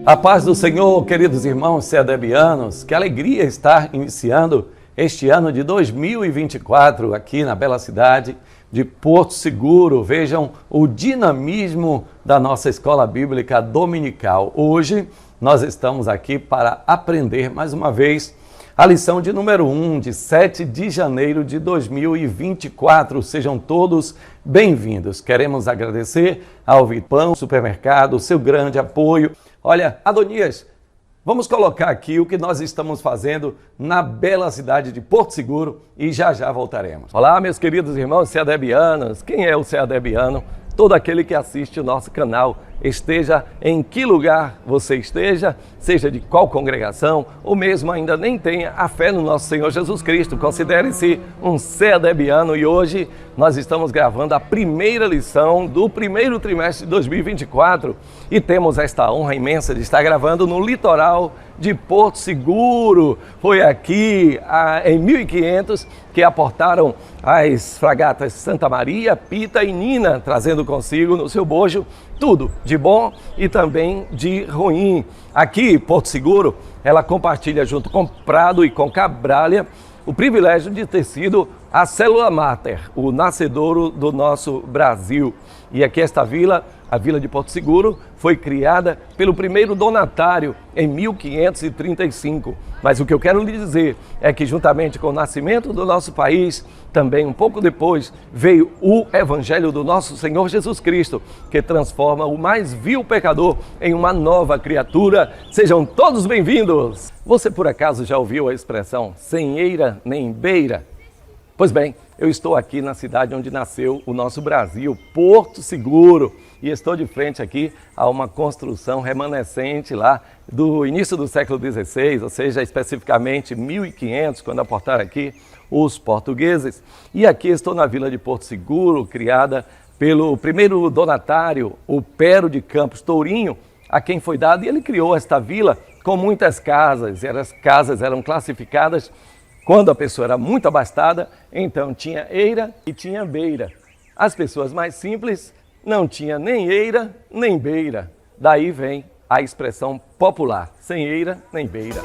A paz do Senhor, queridos irmãos ceadebianos, que alegria estar iniciando este ano de 2024 aqui na bela cidade de Porto Seguro. Vejam o dinamismo da nossa escola bíblica dominical. Hoje nós estamos aqui para aprender mais uma vez a lição de número 1 de 7 de janeiro de 2024. Sejam todos bem-vindos. Queremos agradecer ao Vipão Supermercado, seu grande apoio. Olha, Adonias, vamos colocar aqui o que nós estamos fazendo na bela cidade de Porto Seguro e já voltaremos. Olá, meus queridos irmãos ceadebianos. Quem é o ceadebiano? Todo aquele que assiste o nosso canal, esteja em que lugar você esteja, seja de qual congregação, ou mesmo ainda nem tenha a fé no nosso Senhor Jesus Cristo, considere-se um ceadebiano. E hoje nós estamos gravando a primeira lição do primeiro trimestre de 2024 e temos esta honra imensa de estar gravando no litoral de Porto Seguro. Foi aqui em 1500 que aportaram as fragatas Santa Maria, Pita e Nina, trazendo consigo no seu bojo tudo de bom e também de ruim. Aqui, Porto Seguro, ela compartilha junto com Prado e com Cabralha o privilégio de ter sido a célula máter, o nascedouro do nosso Brasil. E aqui esta vila, a Vila de Porto Seguro, foi criada pelo primeiro donatário em 1535. Mas o que eu quero lhe dizer é que juntamente com o nascimento do nosso país, também um pouco depois, veio o Evangelho do nosso Senhor Jesus Cristo, que transforma o mais vil pecador em uma nova criatura. Sejam todos bem-vindos! Você por acaso já ouviu a expressão sem eira nem beira? Pois bem, eu estou aqui na cidade onde nasceu o nosso Brasil, Porto Seguro, e estou de frente aqui a uma construção remanescente lá do início do século XVI, ou seja, especificamente 1500, quando aportaram aqui os portugueses. E aqui estou na Vila de Porto Seguro, criada pelo primeiro donatário, o Pero de Campos Tourinho, a quem foi dado, e ele criou esta vila com muitas casas, e as casas eram classificadas. Quando a pessoa era muito abastada, então tinha eira e tinha beira. As pessoas mais simples não tinha nem eira nem beira. Daí vem a expressão popular, sem eira nem beira.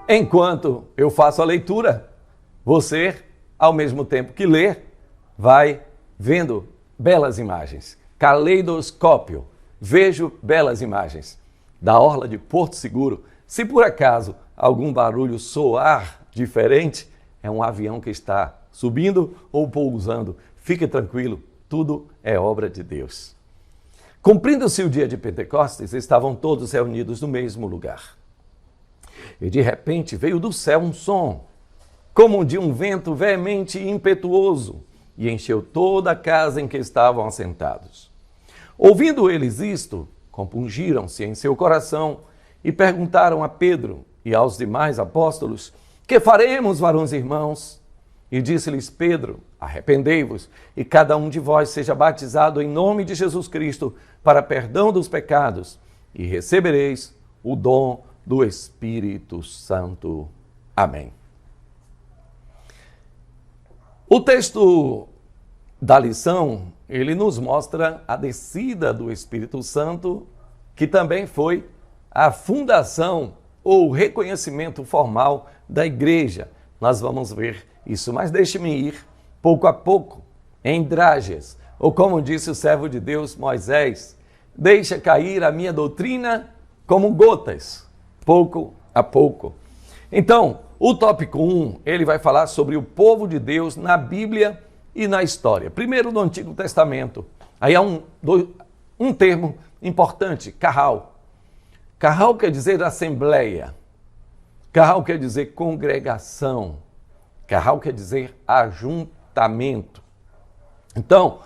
Enquanto eu faço a leitura, você, ao mesmo tempo que lê, vai vendo belas imagens. Caleidoscópio, vejo belas imagens da orla de Porto Seguro. Se por acaso algum barulho soar diferente, é um avião que está subindo ou pousando. Fique tranquilo, tudo é obra de Deus. Cumprindo-se o dia de Pentecostes, estavam todos reunidos no mesmo lugar. E de repente veio do céu um som, como de um vento veemente e impetuoso, e encheu toda a casa em que estavam assentados. Ouvindo eles isto, compungiram-se em seu coração e perguntaram a Pedro e aos demais apóstolos: que faremos, varões irmãos? E disse-lhes Pedro: arrependei-vos, e cada um de vós seja batizado em nome de Jesus Cristo para perdão dos pecados, e recebereis o dom do Espírito Santo. Amém. O texto da lição, ele nos mostra a descida do Espírito Santo, que também foi a fundação ou reconhecimento formal da igreja. Nós vamos ver isso, mas deixe-me ir pouco a pouco, em Drágeas, ou como disse o servo de Deus Moisés: deixa cair a minha doutrina como gotas, pouco a pouco. Então, o tópico 1, ele vai falar sobre o povo de Deus na Bíblia e na história. Primeiro, no Antigo Testamento. Aí há um termo importante, carral. Carral quer dizer assembleia. Carral quer dizer congregação. Carral quer dizer ajuntamento. Então,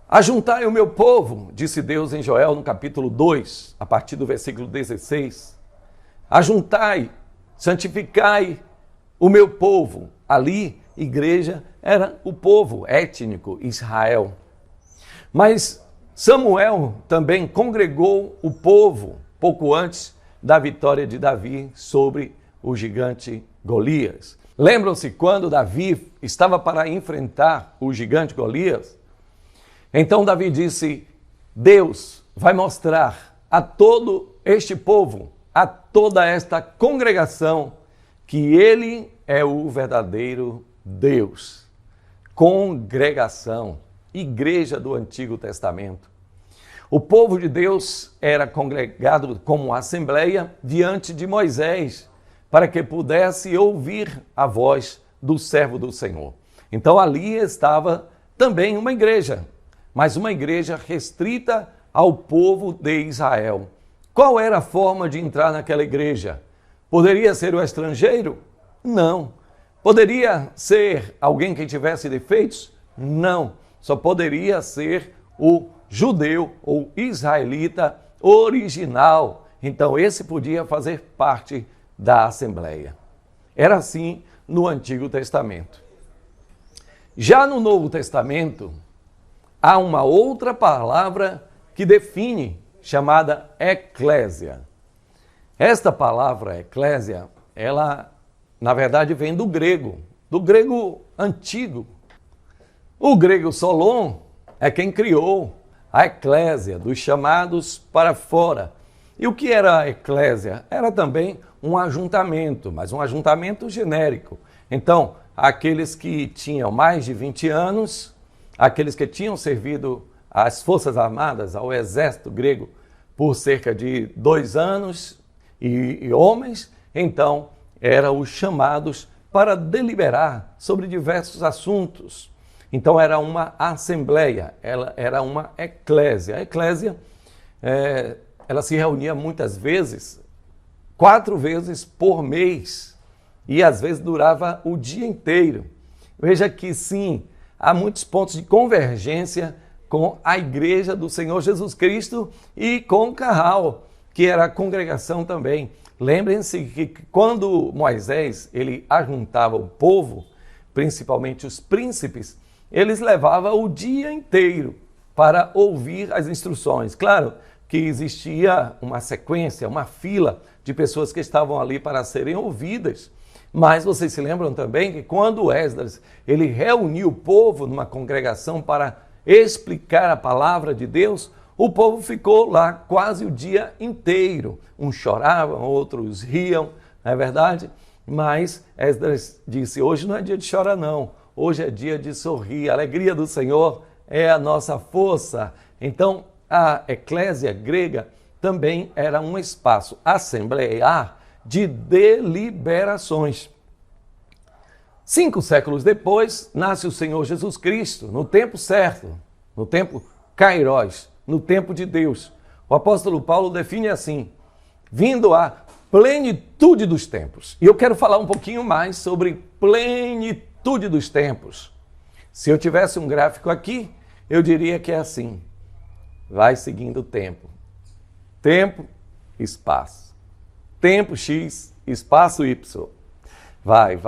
ajuntai o meu povo, disse Deus em Joel no capítulo 2, a partir do versículo 16. Ajuntai, santificai o meu povo. Ali, igreja era o povo étnico Israel. Mas Samuel também congregou o povo pouco antes da vitória de Davi sobre o gigante Golias. Lembram-se quando Davi estava para enfrentar o gigante Golias? Então Davi disse: Deus vai mostrar a todo este povo, a toda esta congregação, que ele é o verdadeiro Deus. Congregação, igreja do Antigo Testamento. O povo de Deus era congregado como assembleia diante de Moisés, para que pudesse ouvir a voz do servo do Senhor. Então ali estava também uma igreja, mas uma igreja restrita ao povo de Israel. Qual era a forma de entrar naquela igreja? Poderia ser o estrangeiro? Não. Poderia ser alguém que tivesse defeitos? Não. Só poderia ser o judeu ou israelita original. Então esse podia fazer parte da Assembleia. Era assim no Antigo Testamento. Já no Novo Testamento, há uma outra palavra que define, chamada eclésia. Esta palavra eclésia, ela na verdade vem do grego antigo. O grego Solon é quem criou a eclésia, dos chamados para fora. E o que era a eclésia? Era também um ajuntamento, mas um ajuntamento genérico. Então, aqueles que tinham mais de 20 anos, aqueles que tinham servido às Forças Armadas, ao exército grego, por cerca de 2 anos, e homens, então, eram os chamados para deliberar sobre diversos assuntos. Então, era uma assembleia, ela era uma eclésia. A eclésia, ela se reunia muitas vezes, 4 vezes por mês, e às vezes durava o dia inteiro. Veja que sim, há muitos pontos de convergência com a igreja do Senhor Jesus Cristo e com o Carral, que era a congregação também. Lembrem-se que quando Moisés ele ajuntava o povo, principalmente os príncipes, eles levavam o dia inteiro para ouvir as instruções. Claro que existia uma sequência, uma fila de pessoas que estavam ali para serem ouvidas. Mas vocês se lembram também que quando Esdras ele reuniu o povo numa congregação para explicar a palavra de Deus, o povo ficou lá quase o dia inteiro. Uns choravam, outros riam, não é verdade? Mas Esdras disse: hoje não é dia de chorar não, hoje é dia de sorrir, a alegria do Senhor é a nossa força. Então, a eclésia grega também era um espaço assemblear de deliberações. 5 séculos depois, nasce o Senhor Jesus Cristo, no tempo certo, no tempo Kairos, no tempo de Deus. O apóstolo Paulo define assim: vindo à plenitude dos tempos. E eu quero falar um pouquinho mais sobre plenitude dos tempos. Se eu tivesse um gráfico aqui, eu diria que é assim: vai seguindo o tempo. Tempo, espaço. Tempo X, espaço Y. Vai.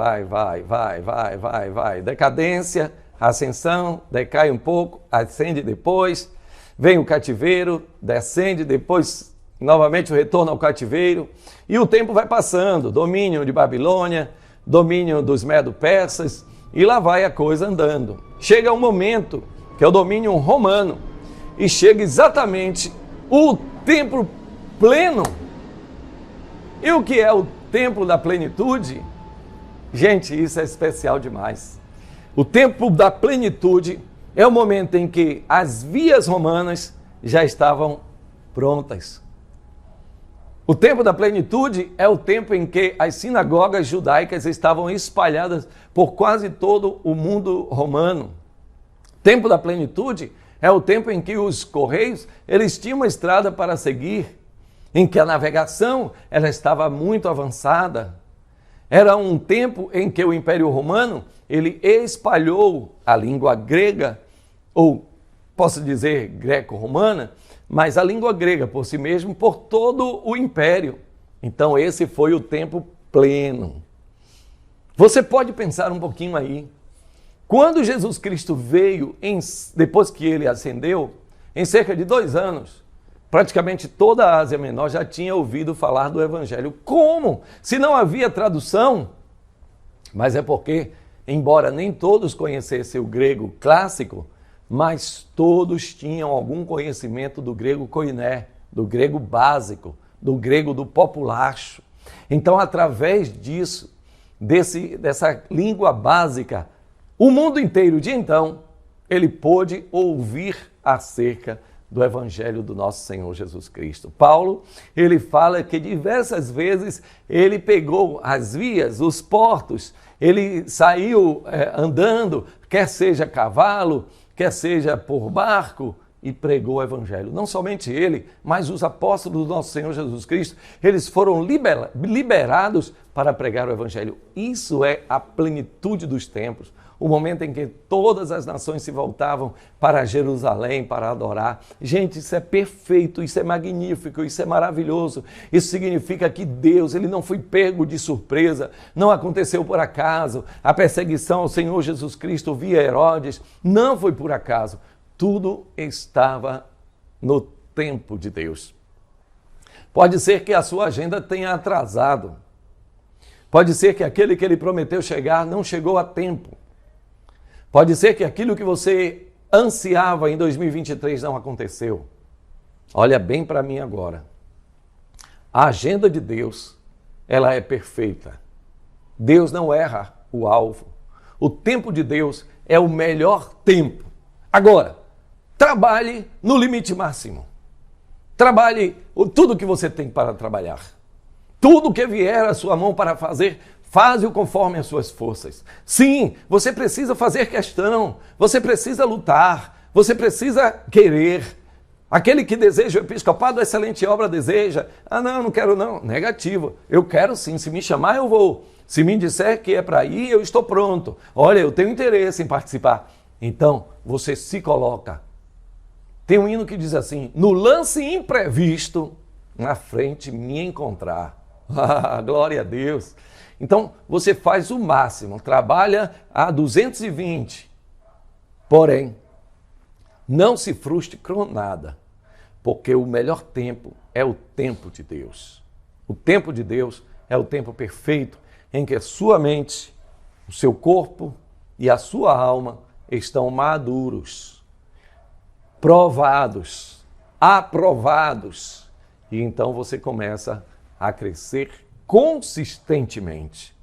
Decadência, ascensão, decai um pouco, ascende depois. Vem o cativeiro, descende, depois novamente o retorno ao cativeiro. E o tempo vai passando. Domínio de Babilônia, domínio dos Medo-Persas. E lá vai a coisa andando. Chega um momento que é o domínio romano. E chega exatamente o tempo pleno. E o que é o tempo da plenitude? Gente, isso é especial demais. O tempo da plenitude é o momento em que as vias romanas já estavam prontas. O tempo da plenitude é o tempo em que as sinagogas judaicas estavam espalhadas por quase todo o mundo romano. O tempo da plenitude é o tempo em que os correios eles tinham uma estrada para seguir, em que a navegação ela estava muito avançada. Era um tempo em que o Império Romano ele espalhou a língua grega, ou posso dizer greco-romana, mas a língua grega por si mesmo, por todo o Império. Então esse foi o tempo pleno. Você pode pensar um pouquinho aí. Quando Jesus Cristo veio, depois que ele ascendeu, em cerca de 2 anos, praticamente toda a Ásia Menor já tinha ouvido falar do Evangelho. Como? Se não havia tradução? Mas é porque, embora nem todos conhecessem o grego clássico, mas todos tinham algum conhecimento do grego koiné, do grego básico, do grego do populacho. Então, através disso, dessa língua básica, o mundo inteiro de então, ele pôde ouvir acerca do Evangelho do nosso Senhor Jesus Cristo. Paulo, ele fala que diversas vezes ele pegou as vias, os portos, ele saiu andando, quer seja a cavalo, quer seja por barco, e pregou o Evangelho. Não somente ele, mas os apóstolos do nosso Senhor Jesus Cristo, eles foram liberados para pregar o Evangelho. Isso é a plenitude dos tempos. O momento em que todas as nações se voltavam para Jerusalém para adorar. Gente, isso é perfeito, isso é magnífico, isso é maravilhoso. Isso significa que Deus, ele não foi pego de surpresa, não aconteceu por acaso. A perseguição ao Senhor Jesus Cristo via Herodes não foi por acaso. Tudo estava no tempo de Deus. Pode ser que a sua agenda tenha atrasado. Pode ser que aquele que ele prometeu chegar não chegou a tempo. Pode ser que aquilo que você ansiava em 2023 não aconteceu. Olha bem para mim agora. A agenda de Deus, ela é perfeita. Deus não erra o alvo. O tempo de Deus é o melhor tempo. Agora, trabalhe no limite máximo. Trabalhe tudo que você tem para trabalhar. Tudo que vier à sua mão para fazer, faze-o conforme as suas forças. Sim, você precisa fazer questão, você precisa lutar, você precisa querer. Aquele que deseja o episcopado, excelente obra deseja. Ah, não quero não. Negativo. Eu quero sim, se me chamar eu vou. Se me disser que é para ir, eu estou pronto. Olha, eu tenho interesse em participar. Então, você se coloca. Tem um hino que diz assim: no lance imprevisto, na frente me encontrar. Ah, glória a Deus. Então, você faz o máximo, trabalha a 220. Porém, não se frustre com nada, porque o melhor tempo é o tempo de Deus. O tempo de Deus é o tempo perfeito em que a sua mente, o seu corpo e a sua alma estão maduros, provados, aprovados. E então você começa a crescer consistentemente.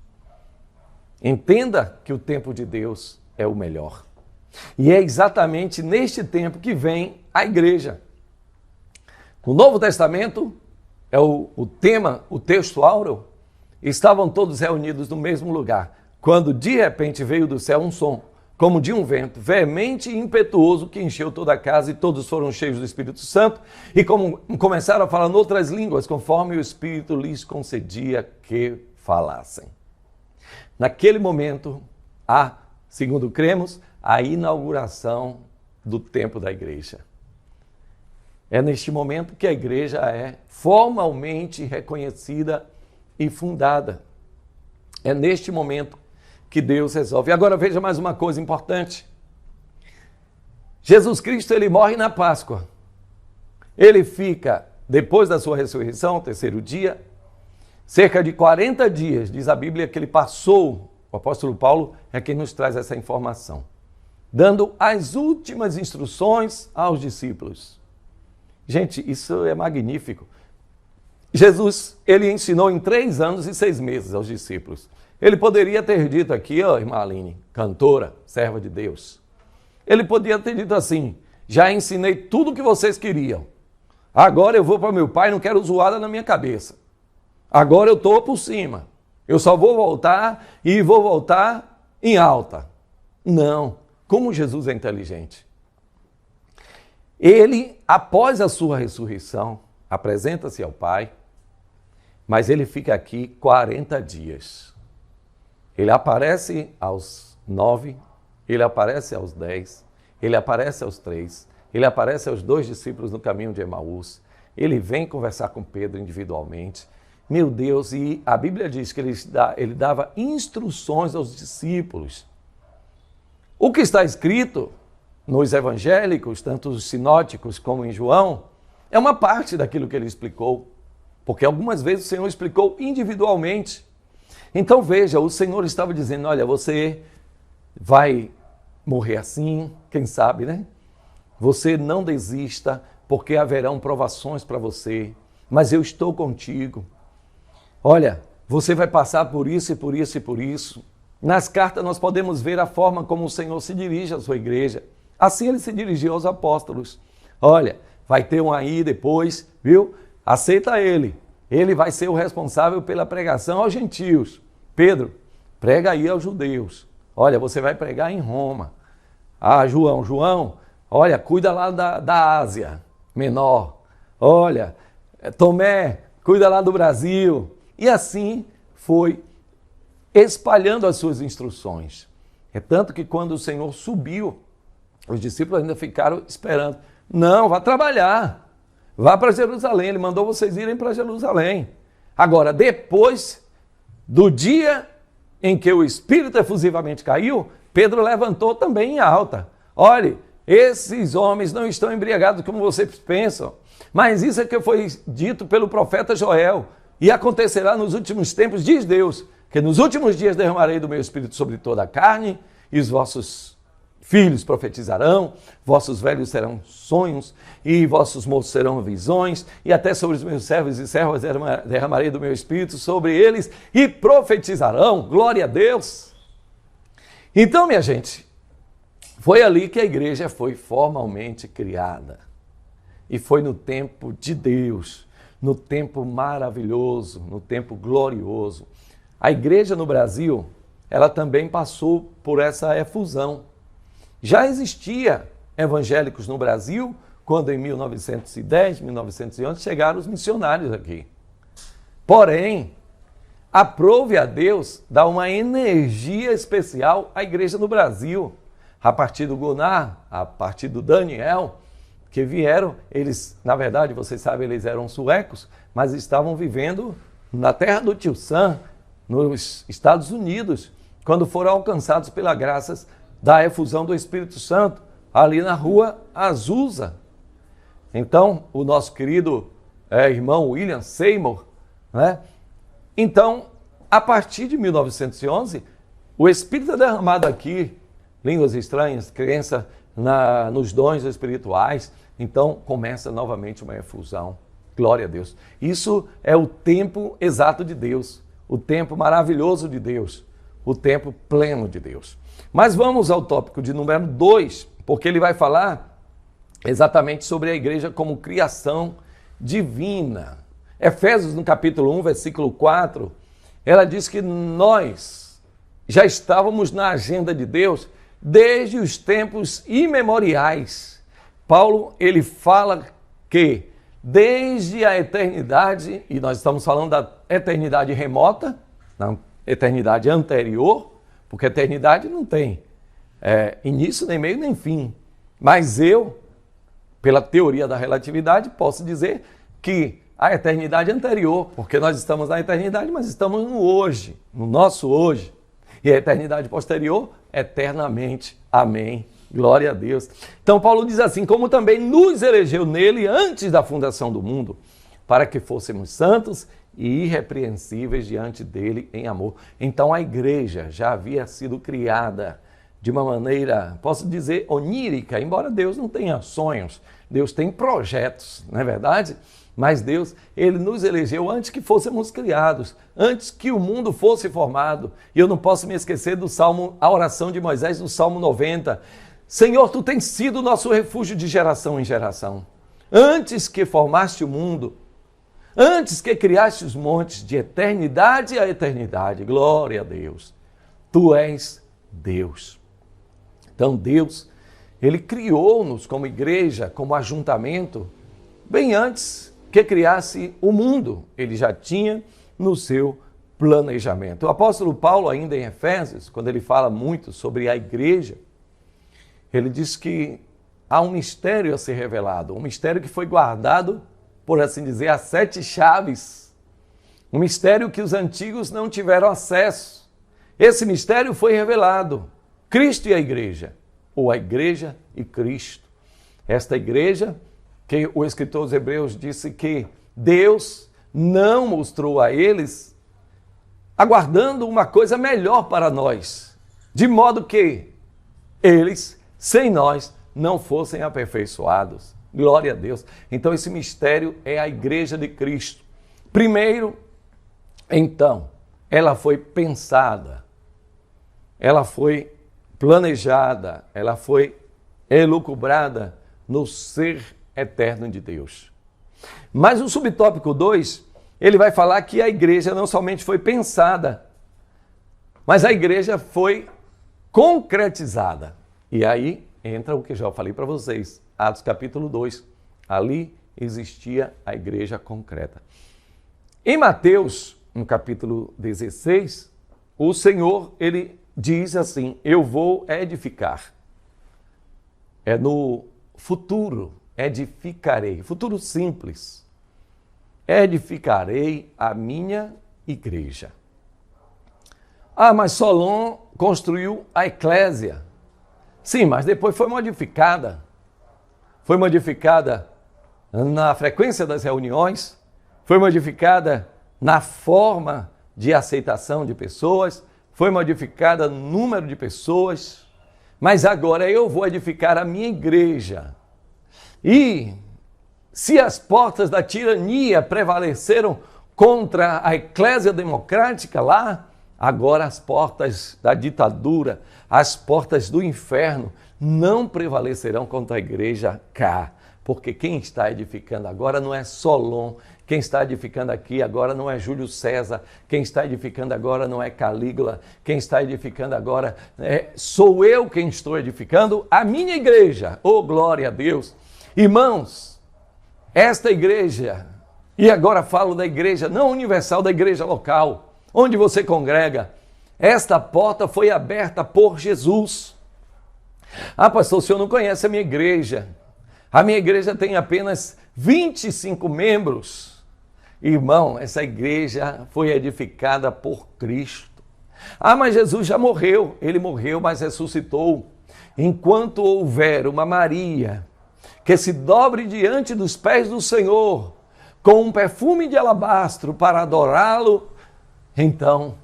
Entenda que o tempo de Deus é o melhor. E é exatamente neste tempo que vem a igreja. No Novo Testamento, é o tema, o texto áureo, estavam todos reunidos no mesmo lugar, quando de repente veio do céu um som, como de um vento, veemente e impetuoso, que encheu toda a casa, e todos foram cheios do Espírito Santo, e começaram a falar em outras línguas, conforme o Espírito lhes concedia que falassem. Naquele momento, segundo cremos, a inauguração do tempo da igreja. É neste momento que a igreja é formalmente reconhecida e fundada. É neste momento que Deus resolve. E agora veja mais uma coisa importante. Jesus Cristo, ele morre na Páscoa. Ele fica, depois da sua ressurreição, terceiro dia, cerca de 40 dias, diz a Bíblia, que ele passou. O apóstolo Paulo é quem nos traz essa informação, dando as últimas instruções aos discípulos. Gente, isso é magnífico. Jesus, ele ensinou em 3 anos e 6 meses aos discípulos. Ele poderia ter dito aqui, irmã Aline, cantora, serva de Deus. Ele poderia ter dito assim: já ensinei tudo o que vocês queriam. Agora eu vou para meu pai, não quero zoada na minha cabeça. Agora eu estou por cima. Eu só vou voltar e vou voltar em alta. Não. Como Jesus é inteligente. Ele, após a sua ressurreição, apresenta-se ao Pai, mas ele fica aqui 40 dias. Ele aparece aos 9, ele aparece aos 10, ele aparece aos 3, ele aparece aos 2 discípulos no caminho de Emaús, ele vem conversar com Pedro individualmente. Meu Deus, e a Bíblia diz que ele dava instruções aos discípulos. O que está escrito nos evangélicos, tanto os sinóticos como em João, É uma parte daquilo que ele explicou, porque algumas vezes o Senhor explicou individualmente. Então veja, o Senhor estava dizendo, olha, você vai morrer assim, quem sabe, né? Você não desista, porque haverão provações para você, mas eu estou contigo. Olha, você vai passar por isso e por isso e por isso. Nas cartas nós podemos ver a forma como o Senhor se dirige à sua igreja. Assim ele se dirigiu aos apóstolos. Olha, vai ter um aí depois, viu? Aceita ele. Ele vai ser o responsável pela pregação aos gentios. Pedro, prega aí aos judeus. Olha, você vai pregar em Roma. Ah, João, olha, cuida lá da Ásia Menor. Olha, Tomé, cuida lá do Brasil. E assim foi espalhando as suas instruções. É tanto que quando o Senhor subiu, os discípulos ainda ficaram esperando. Não, vá trabalhar. Vá para Jerusalém. Ele mandou vocês irem para Jerusalém. Agora, depois do dia em que o Espírito efusivamente caiu, Pedro levantou também em alta. Olhe, esses homens não estão embriagados como vocês pensam, mas isso é que foi dito pelo profeta Joel, e acontecerá nos últimos tempos, diz Deus, que nos últimos dias derramarei do meu Espírito sobre toda a carne, e os vossos filhos profetizarão, vossos velhos terão sonhos, e vossos moços terão visões, e até sobre os meus servos e servas derramarei do meu Espírito sobre eles, e profetizarão, glória a Deus. Então, minha gente, foi ali que a igreja foi formalmente criada. E foi no tempo de Deus, no tempo maravilhoso, no tempo glorioso. A igreja no Brasil, ela também passou por essa efusão. Já existia evangélicos no Brasil, quando em 1910, 1911, chegaram os missionários aqui. Porém, aprove a Deus dar uma energia especial à igreja no Brasil. A partir do Gunnar, a partir do Daniel, que vieram, eles, na verdade, vocês sabem, eles eram suecos, mas estavam vivendo na terra do tio Sam, nos Estados Unidos, quando foram alcançados pela graça da efusão do Espírito Santo, ali na rua Azusa. Então, o nosso querido irmão William Seymour, né? Então, a partir de 1911, o Espírito é derramado aqui, línguas estranhas, crença nos dons espirituais, então começa novamente uma efusão. Glória a Deus. Isso é o tempo exato de Deus, o tempo maravilhoso de Deus, o tempo pleno de Deus. Mas vamos ao tópico de número 2, porque ele vai falar exatamente sobre a igreja como criação divina. Efésios, no capítulo 1, versículo 4, ela diz que nós já estávamos na agenda de Deus desde os tempos imemoriais. Paulo, ele fala que desde a eternidade, e nós estamos falando da eternidade remota, na eternidade anterior, porque a eternidade não tem início, nem meio, nem fim. Mas eu, pela teoria da relatividade, posso dizer que a eternidade anterior, porque nós estamos na eternidade, mas estamos no hoje, no nosso hoje. E a eternidade posterior, eternamente. Amém. Glória a Deus. Então Paulo diz assim, como também nos elegeu nele antes da fundação do mundo, para que fôssemos santos e irrepreensíveis diante dele em amor. Então a igreja já havia sido criada de uma maneira, posso dizer, onírica, embora Deus não tenha sonhos, Deus tem projetos, não é verdade? Mas Deus, ele nos elegeu antes que fôssemos criados, antes que o mundo fosse formado. E eu não posso me esquecer do Salmo, a oração de Moisés no Salmo 90. Senhor, tu tens sido o nosso refúgio de geração em geração. Antes que formaste o mundo, antes que criaste os montes, de eternidade a eternidade, glória a Deus, tu és Deus. Então Deus, ele criou-nos como igreja, como ajuntamento, bem antes que criasse o mundo, ele já tinha no seu planejamento. O apóstolo Paulo, ainda em Efésios, quando ele fala muito sobre a igreja, ele diz que há um mistério a ser revelado, um mistério que foi guardado, por assim dizer, a 7 chaves, um mistério que os antigos não tiveram acesso. Esse mistério foi revelado, Cristo e a igreja, ou a igreja e Cristo. Esta igreja que o escritor dos Hebreus disse que Deus não mostrou a eles aguardando uma coisa melhor para nós, de modo que eles, sem nós, não fossem aperfeiçoados. Glória a Deus. Então esse mistério é a igreja de Cristo. Primeiro, então, ela foi pensada, ela foi planejada, ela foi elucubrada no ser eterno de Deus. Mas o subtópico 2, ele vai falar que a igreja não somente foi pensada, mas a igreja foi concretizada. E aí entra o que já falei para vocês, Atos capítulo 2. Ali existia a igreja concreta. Em Mateus, no capítulo 16, o Senhor, ele diz assim, eu vou edificar. É no futuro, edificarei. Futuro simples. Edificarei a minha igreja. Ah, mas Solon construiu a eclésia. Sim, mas depois foi modificada. Foi modificada na frequência das reuniões, foi modificada na forma de aceitação de pessoas, foi modificada no número de pessoas, mas agora eu vou edificar a minha igreja. E se as portas da tirania prevaleceram contra a eclésia democrática lá, agora as portas da ditadura, as portas do inferno não prevalecerão contra a igreja cá. Porque quem está edificando agora não é Solon, quem está edificando aqui agora não é Júlio César, quem está edificando agora não é Calígula, quem está edificando agora sou eu quem estou edificando a minha igreja. Oh, glória a Deus! Irmãos, esta igreja, e agora falo da igreja não universal, da igreja local, onde você congrega, esta porta foi aberta por Jesus. Ah, pastor, o senhor não conhece a minha igreja. A minha igreja tem apenas 25 membros. Irmão, essa igreja foi edificada por Cristo. Ah, mas Jesus já morreu. Ele morreu, mas ressuscitou. Enquanto houver uma Maria que se dobre diante dos pés do Senhor com um perfume de alabastro para adorá-lo, então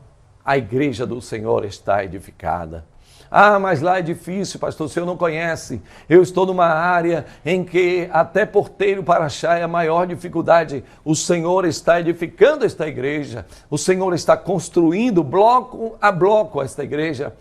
a igreja do Senhor está edificada. Ah, mas lá é difícil, pastor, o senhor não conhece. Eu estou numa área em que até porteiro para achar é a maior dificuldade. O Senhor está edificando esta igreja. O Senhor está construindo bloco a bloco esta igreja.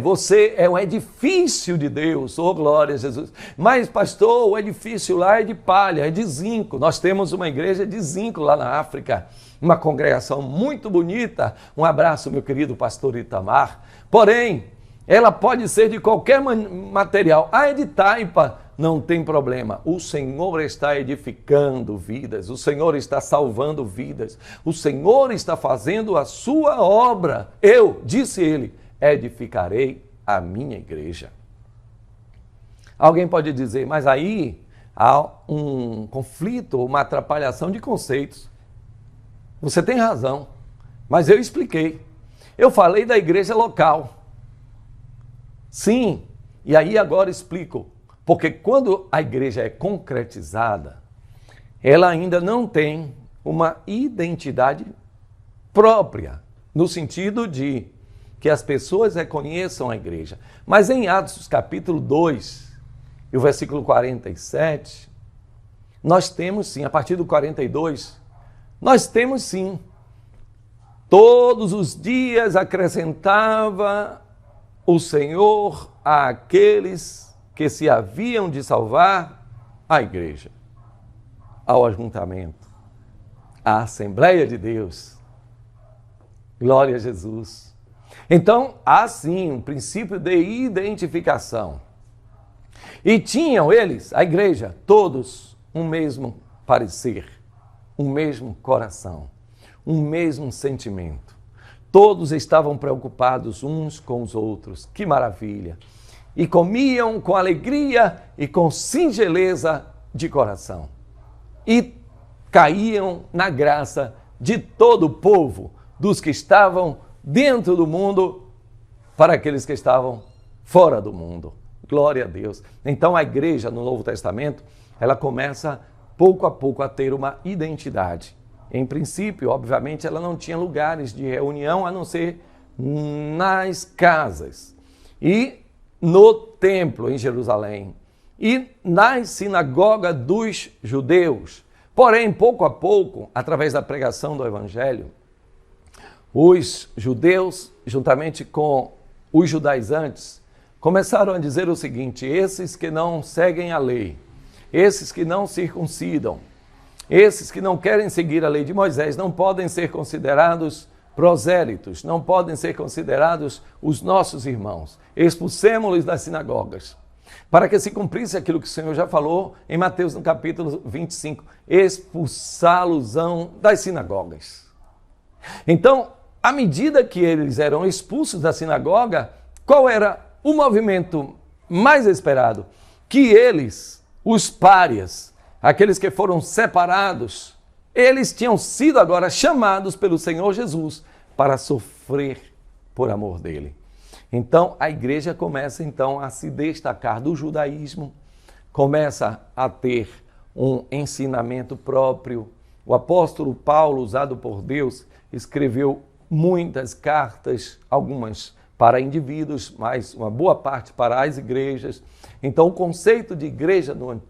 Você é um edifício de Deus. Oh, glória a Jesus. Mas, pastor, o edifício lá é de palha, é de zinco. Nós temos uma igreja de zinco lá na África. Uma congregação muito bonita. Um abraço, meu querido pastor Itamar. Porém, ela pode ser de qualquer material. Ah, é de taipa, não tem problema. O Senhor está edificando vidas, o Senhor está salvando vidas, o Senhor está fazendo a sua obra. Eu, disse ele, edificarei a minha igreja. Alguém pode dizer, mas aí há um conflito, uma atrapalhação de conceitos. Você tem razão, mas eu expliquei. Eu falei da igreja local. Sim, e aí agora explico, porque quando a igreja é concretizada, ela ainda não tem uma identidade própria, no sentido de que as pessoas reconheçam a igreja. Mas em Atos capítulo 2, e o versículo 47, nós temos sim, a partir do 42, nós temos sim, todos os dias acrescentava o Senhor àqueles que se haviam de salvar à igreja, ao ajuntamento, à Assembleia de Deus. Glória a Jesus. Então, há sim um princípio de identificação. E tinham eles, a igreja, todos um mesmo parecer, um mesmo coração, um mesmo sentimento. Todos estavam preocupados uns com os outros. Que maravilha! E comiam com alegria e com singeleza de coração. E caíam na graça de todo o povo, dos que estavam dentro do mundo, para aqueles que estavam fora do mundo. Glória a Deus. Então a igreja no Novo Testamento, ela começa pouco a pouco a ter uma identidade. Em princípio, obviamente, ela não tinha lugares de reunião a não ser nas casas e no templo em Jerusalém e na sinagoga dos judeus. Porém, pouco a pouco, através da pregação do evangelho, os judeus, juntamente com os judaizantes, começaram a dizer o seguinte: esses que não seguem a lei, esses que não circuncidam, esses que não querem seguir a lei de Moisés, não podem ser considerados prosélitos, não podem ser considerados os nossos irmãos. Expulsemo-los das sinagogas, para que se cumprisse aquilo que o Senhor já falou em Mateus no capítulo 25, expulsá-los-ão das sinagogas. Então, à medida que eles eram expulsos da sinagoga, qual era o movimento mais esperado? Que eles, os párias, aqueles que foram separados, eles tinham sido agora chamados pelo Senhor Jesus para sofrer por amor dele. Então, a igreja começa então a se destacar do judaísmo, começa a ter um ensinamento próprio. O apóstolo Paulo, usado por Deus, escreveu muitas cartas, algumas para indivíduos, mas uma boa parte para as igrejas. Então, o conceito de igreja no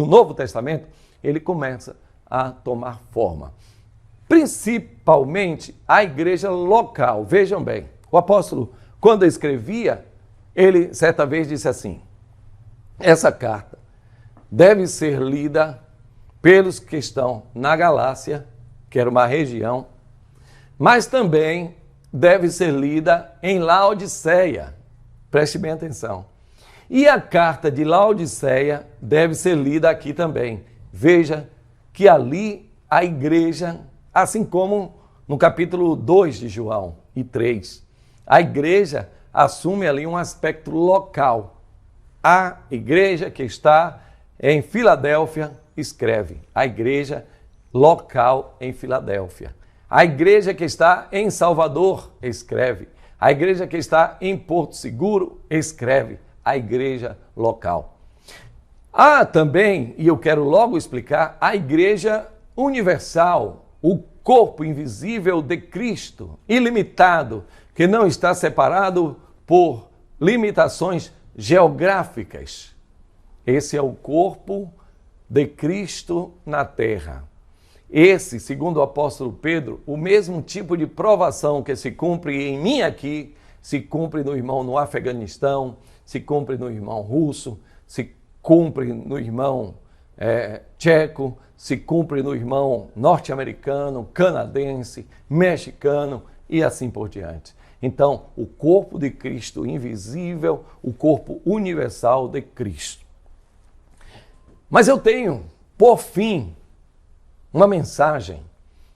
Novo Testamento, ele começa a tomar forma. Principalmente a igreja local. Vejam bem, o apóstolo, quando escrevia, ele certa vez disse assim: essa carta deve ser lida pelos que estão na Galácia, que era uma região, mas também deve ser lida em Laodiceia. Preste bem atenção. E a carta de Laodiceia deve ser lida aqui também. Veja que ali a igreja, assim como no capítulo 2 de João e 3, a igreja assume ali um aspecto local. A igreja que está em Filadélfia escreve, a igreja local em Filadélfia. A igreja que está em Salvador escreve, a igreja que está em Porto Seguro escreve, a igreja local. Há também, e eu quero logo explicar, a igreja universal, o corpo invisível de Cristo, ilimitado, que não está separado por limitações geográficas. Esse é o corpo de Cristo na terra. Esse, segundo o apóstolo Pedro, o mesmo tipo de provação que se cumpre em mim aqui, se cumpre no irmão no Afeganistão, se cumpre no irmão russo, se cumpre no irmão tcheco, se cumpre no irmão norte-americano, canadense, mexicano e assim por diante. Então, o corpo de Cristo invisível, o corpo universal de Cristo. Mas eu tenho, por fim, uma mensagem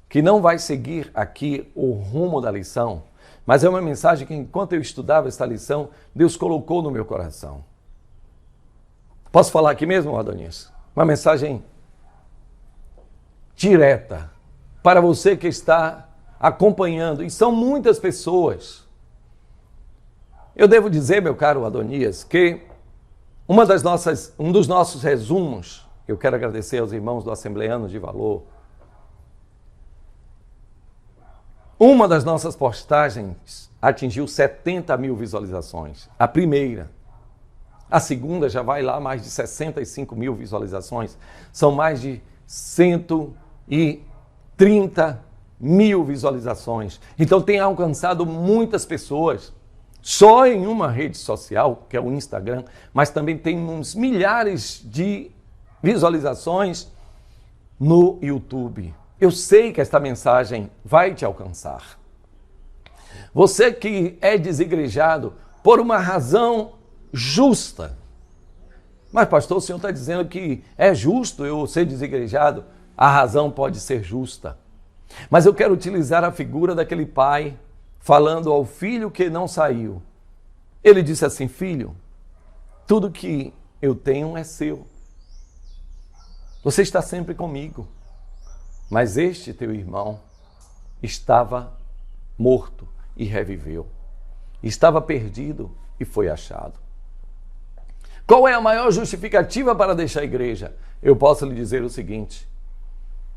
que não vai seguir aqui o rumo da lição, mas é uma mensagem que, enquanto eu estudava essa lição, Deus colocou no meu coração. Posso falar aqui mesmo, Adonias? Uma mensagem direta para você que está acompanhando, e são muitas pessoas. Eu devo dizer, meu caro Adonias, que um dos nossos resumos, eu quero agradecer aos irmãos do Assembleanos de Valor, uma das nossas postagens atingiu 70 mil visualizações, a primeira. A segunda já vai lá mais de 65 mil visualizações, são mais de 130 mil visualizações. Então tem alcançado muitas pessoas, só em uma rede social, que é o Instagram, mas também tem uns milhares de visualizações no YouTube. Eu sei que esta mensagem vai te alcançar. Você que é desigrejado por uma razão justa. Mas, pastor, o senhor está dizendo que é justo eu ser desigrejado? A razão pode ser justa. Mas eu quero utilizar a figura daquele pai falando ao filho que não saiu. Ele disse assim: filho, tudo que eu tenho é seu. Você está sempre comigo. Mas este teu irmão estava morto e reviveu. Estava perdido e foi achado. Qual é a maior justificativa para deixar a igreja? Eu posso lhe dizer o seguinte: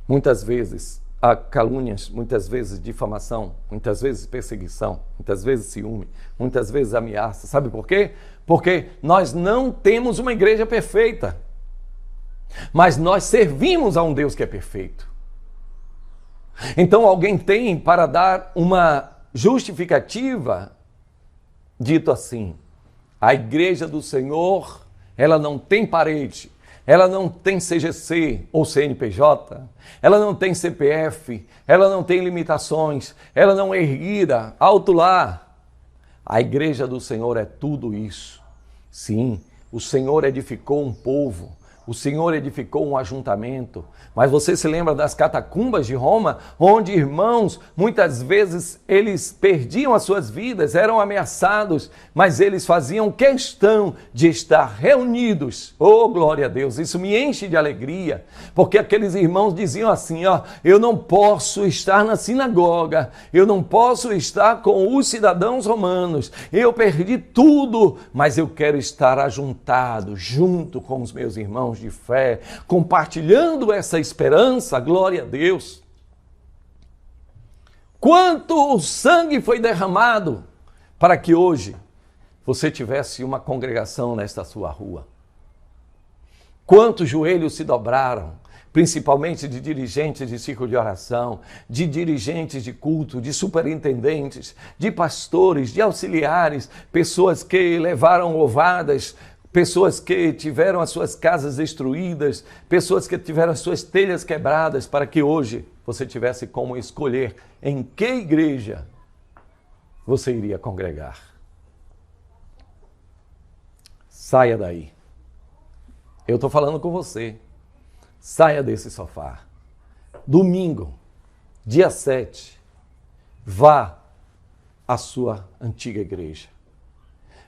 muitas vezes há calúnias, muitas vezes difamação, muitas vezes perseguição, muitas vezes ciúme, muitas vezes ameaça. Sabe por quê? Porque nós não temos uma igreja perfeita, mas nós servimos a um Deus que é perfeito. Então alguém tem para dar uma justificativa, dito assim: a igreja do Senhor, ela não tem parede, ela não tem CGC ou CNPJ, ela não tem CPF, ela não tem limitações, ela não é erguida, alto lá. A igreja do Senhor é tudo isso. Sim, o Senhor edificou um povo, o Senhor edificou um ajuntamento. Mas você se lembra das catacumbas de Roma, onde irmãos, muitas vezes eles perdiam as suas vidas, eram ameaçados, mas eles faziam questão de estar reunidos. Oh, glória a Deus, isso me enche de alegria, porque aqueles irmãos diziam assim, eu não posso estar na sinagoga, eu não posso estar com os cidadãos romanos, eu perdi tudo, mas eu quero estar ajuntado, junto com os meus irmãos de fé, compartilhando essa esperança, glória a Deus. Quanto sangue foi derramado para que hoje você tivesse uma congregação nesta sua rua. Quantos joelhos se dobraram, principalmente de dirigentes de círculo de oração, de dirigentes de culto, de superintendentes, de pastores, de auxiliares, pessoas que levaram ovadas, pessoas que tiveram as suas casas destruídas, pessoas que tiveram as suas telhas quebradas, para que hoje você tivesse como escolher em que igreja você iria congregar. Saia daí. Eu estou falando com você. Saia desse sofá. Domingo, dia 7, vá à sua antiga igreja.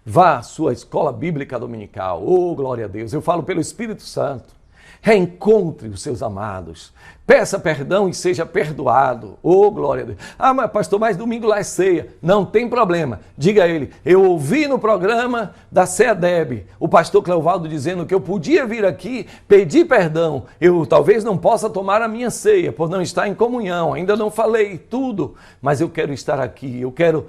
Vá à sua escola bíblica dominical. Oh, glória a Deus. Eu falo pelo Espírito Santo. Reencontre os seus amados. Peça perdão e seja perdoado. Oh, glória a Deus. Mas pastor, mas domingo lá é ceia. Não tem problema. Diga a ele, eu ouvi no programa da CEADEB o pastor Cleovaldo dizendo que eu podia vir aqui pedir perdão. Eu talvez não possa tomar a minha ceia por não estar em comunhão. Ainda não falei tudo, mas eu quero estar aqui. Eu quero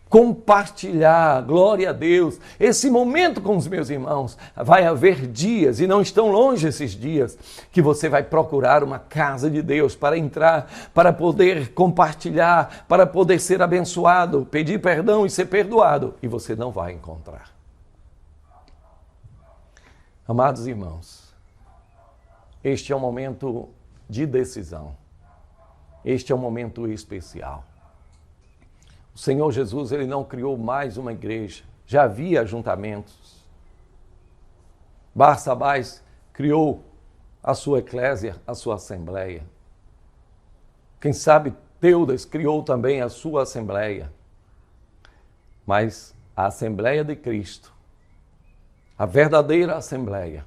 compartilhar, glória a Deus, esse momento com os meus irmãos. Vai haver dias, e não estão longe esses dias, que você vai procurar uma casa de Deus para entrar, para poder compartilhar, para poder ser abençoado, pedir perdão e ser perdoado, e você não vai encontrar. Amados irmãos, este é um momento de decisão, este é um momento especial. O Senhor Jesus, ele não criou mais uma igreja. Já havia ajuntamentos. Barsabás criou a sua eclésia, a sua assembleia. Quem sabe Teudas criou também a sua assembleia. Mas a Assembleia de Cristo, a verdadeira assembleia,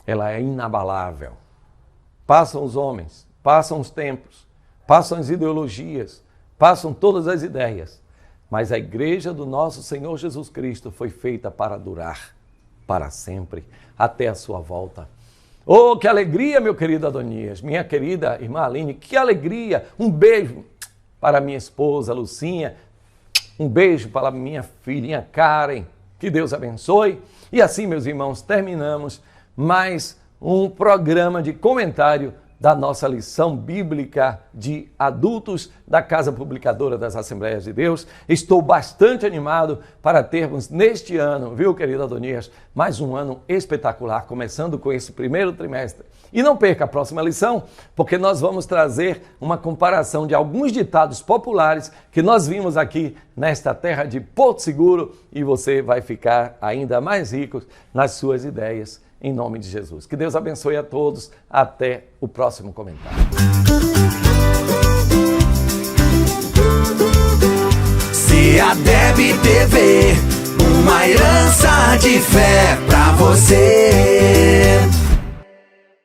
ela é inabalável. Passam os homens, passam os tempos, passam as ideologias, passam todas as ideias, mas a igreja do nosso Senhor Jesus Cristo foi feita para durar para sempre, até a sua volta. Oh, que alegria, meu querido Adonias, minha querida irmã Aline, que alegria! Um beijo para minha esposa Lucinha, um beijo para minha filhinha Karen, que Deus abençoe. E assim, meus irmãos, terminamos mais um programa de comentário da nossa lição bíblica de adultos da Casa Publicadora das Assembleias de Deus. Estou bastante animado para termos neste ano, viu, querido Adonias, mais um ano espetacular, começando com esse primeiro trimestre. E não perca a próxima lição, porque nós vamos trazer uma comparação de alguns ditados populares que nós vimos aqui nesta terra de Porto Seguro, e você vai ficar ainda mais rico nas suas ideias, em nome de Jesus. Que Deus abençoe a todos. Até o próximo comentário. CEADEB TV, uma herança de fé pra você.